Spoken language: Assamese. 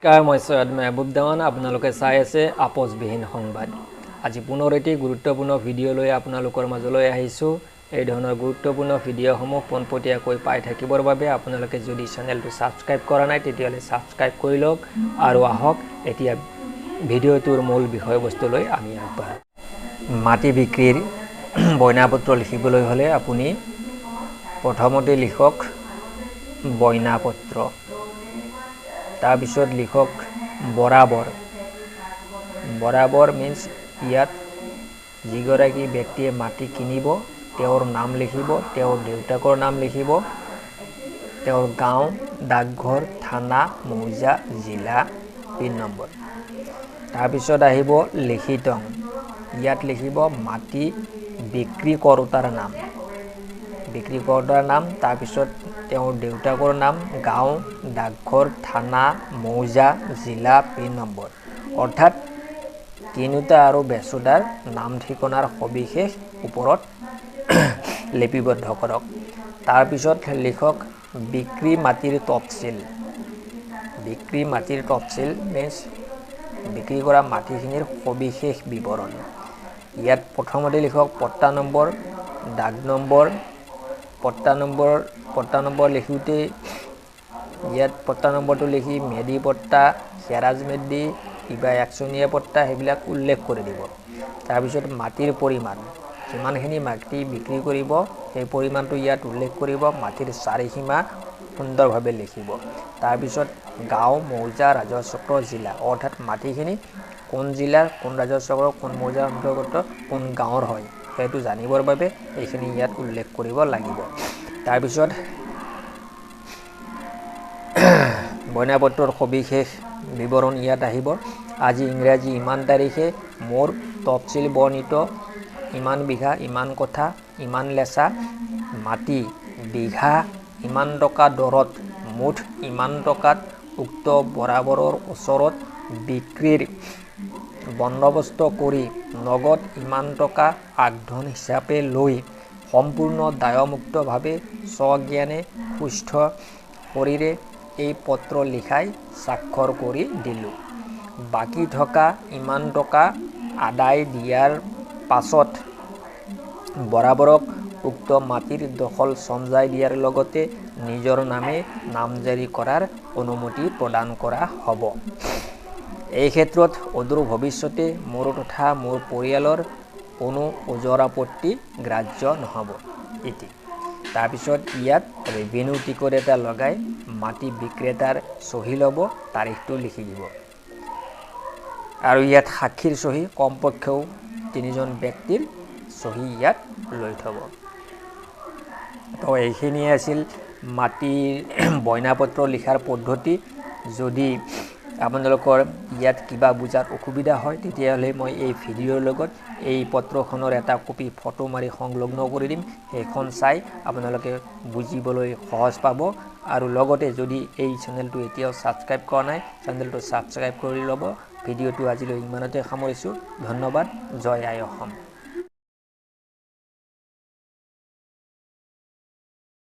মই সৈয়দ মেহবুব দেৱান আপোনালোকে চাই আছে আপোচবিহীন সংবাদ। আজি পুনৰ এটি গুৰুত্বপূৰ্ণ ভিডিঅ' লৈ আপোনালোকৰ মাজলৈ আহিছো। এই ধৰণৰ গুৰুত্বপূৰ্ণ ভিডিঅ'সমূহ পোনপটীয়াকৈ পাই থাকিবৰ বাবে আপোনালোকে যদি চেনেলটো সাবস্ক্ৰাইব কৰা নাই তেতিয়াহ'লে সাবস্ক্ৰাইব কৰি লওক আৰু আহক এতিয়া ভিডিঅ'টোৰ মূল বিষয়বস্তুলৈ আমি আগবাঢ়ো। মাটি বিক্ৰীৰ বইনাপত্ৰ লিখিবলৈ হ'লে আপুনি প্ৰথমতে লিখক বইনাপত্ৰ, তাৰপিছত লিখক বৰাবৰ। বৰাবৰ মিন্স ইয়াত যিগৰাকী ব্যক্তিয়ে মাটি কিনিব তেওঁৰ নাম লিখিব, তেওঁৰ দেউতাকৰ নাম লিখিব, তেওঁৰ গাঁও, ডাকঘৰ, থানা, মৌজা, জিলা, পিন নম্বৰ। তাৰপিছত আহিব লিখিতং, ইয়াত লিখিব মাটি বিক্ৰী কৰোঁতাৰ নাম, তাৰপিছত তেওঁৰ দেউতাকৰ নাম, গাঁও, ডাকঘৰ, থানা, মৌজা, জিলা, পিন নম্বৰ। অৰ্থাৎ কিনোতা আৰু বেচোতাৰ নাম ঠিকনাৰ সবিশেষ ওপৰত লিপিবদ্ধ কৰক। তাৰপিছত লিখক বিক্ৰী মাটিৰ তফচিল। বিক্ৰী মাটিৰ তফচিল মিন্স বিক্ৰী কৰা মাটিখিনিৰ সবিশেষ বিৱৰণ। ইয়াত প্ৰথমতে লিখক পট্টা নম্বৰ, ডাক নম্বৰ। পট্টা নম্বৰ লিখোঁতে ইয়াত পট্টা নম্বৰটো লিখি মেডি পট্টা, হেৰাজ মেডি, কিবা একচনীয়া পট্টা সেইবিলাক উল্লেখ কৰি দিব। তাৰপিছত মাটিৰ পৰিমাণ, যিমানখিনি মাটি বিক্ৰী কৰিব সেই পৰিমাণটো ইয়াত উল্লেখ কৰিব। মাটিৰ চাৰিসীমা সুন্দৰভাৱে লিখিব। তাৰপিছত গাঁও, মৌজা, ৰাজহ চক্ৰ, জিলা, অৰ্থাৎ মাটিখিনি কোন জিলাৰ, কোন ৰাজহ চক্ৰ, কোন মৌজাৰ অন্তৰ্গত, কোন গাঁৱৰ হয় সেইটো জানিবৰ বাবে এইখিনি ইয়াত উল্লেখ কৰিব লাগিব। তাৰপিছত বইনাপত্ৰৰ সবিশেষ বিৱৰণ ইয়াত আহিব। আজি ইংৰাজী ইমান তাৰিখে মোৰ তফচিল বৰ্ণিত ইমান বিঘা, ইমান কঠা, ইমান লেচা মাটি বিঘা ইমান টকা দৰত মুঠ ইমান টকাত উক্ত বৰাবৰৰ ওচৰত বিক্ৰীৰ বন্দবস্ত কৰি নগদ ইমান টকা আগধন হিচাপে লৈ সম্পূৰ্ণ দায়মুক্তভাৱে স্বজ্ঞানে সুস্থ শৰীৰে এই পত্ৰ লিখাই স্বাক্ষৰ কৰি দিলোঁ। বাকী থকা ইমান টকা আদায় দিয়াৰ পাছত বৰাবৰক উক্ত মাটিৰ দখল চমজাই দিয়াৰ লগতে নিজৰ নামে নামজাৰি কৰাৰ অনুমতি প্ৰদান কৰা হ'ব। এই ক্ষেত্ৰত অদূৰ ভৱিষ্যতে মোৰ তথা মোৰ পৰিয়ালৰ কোনো ওজৰ আপত্তি গ্ৰাহ্য নহ'ব। ইতি তাৰপিছত ইয়াত ৰেভিনিউ টিকট এটা লগাই মাটি বিক্ৰেতাৰ চহী ল'ব, তাৰিখটো লিখি দিব। আৰু ইয়াত সাক্ষীৰ চহী কমপক্ষেও 3জন ব্যক্তিৰ চহী ইয়াত লৈ থ'ব। তো এইখিনিয়ে আছিল মাটিৰ বইনাপত্ৰ লিখাৰ পদ্ধতি। যদি আপোনালোকৰ ইয়াত কিবা বুজাত অসুবিধা হয় তেতিয়াহ'লে মই এই ভিডিঅ'ৰ লগত এই পত্ৰখনৰ এটা কপি ফটো মাৰি সংলগ্ন কৰি দিম। সেইখন চাই আপোনালোকে বুজিবলৈ সহজ পাব। আৰু লগতে যদি এই চেনেলটো এতিয়াও ছাবস্ক্ৰাইব কৰা নাই চেনেলটো ছাবস্ক্ৰাইব কৰি ল'ব। ভিডিঅ'টো আজিলৈ ইমানতে সামৰিছোঁ। ধন্যবাদ। জয় আই অসম।